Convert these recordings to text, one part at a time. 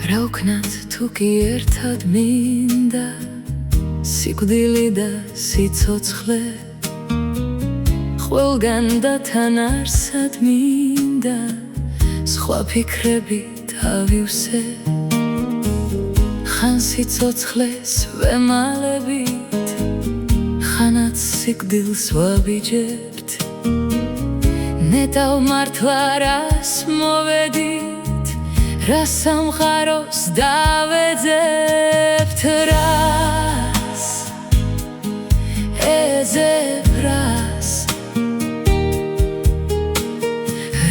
რა ვქნათ თუ კი ერთად მინდა სიკვდილი და სიცოცხლე ყველგან და თან არსად მინდა სხვა ფიქრები თავივსე ხან სიცოცხლეს ვემალებით ხანაც სიკვდილს ვაბიჯებთ ნეტავ მართლა რას მოვედით რა სამყაროს დავეძებთ რას ეძებ რას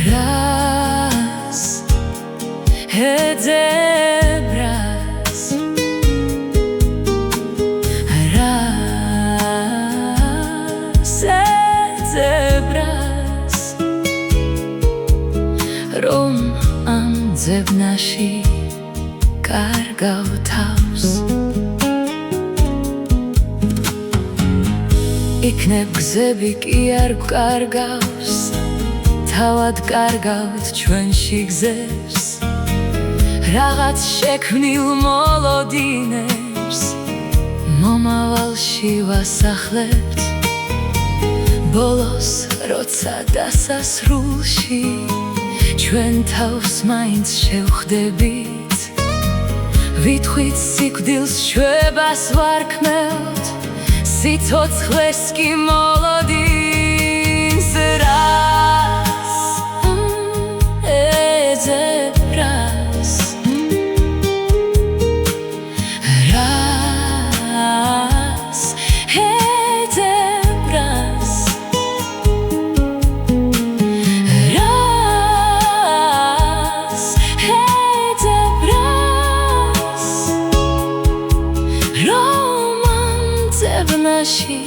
რას ეძებ რას რას ეძებ რას რომ ამ ძებნაში კარგავ თავს იქნებ გზები კი არ გვკარგავს თავად კარგავთ ჩვენში გზებს რაღაც შექმნილ მოლოდინებს მომავალში ვასახლებთ ბოლოს როცა დასასრულში ჩვენ თავს მაინც შევხვდებით ვითხვით სიკვდილს შვებას ვარქმევთ სიცოცხლეს კი მოლოდინს რას ეძებ რას რას ეძებ რას რას ეძებ რას რომ ამ ძებნაში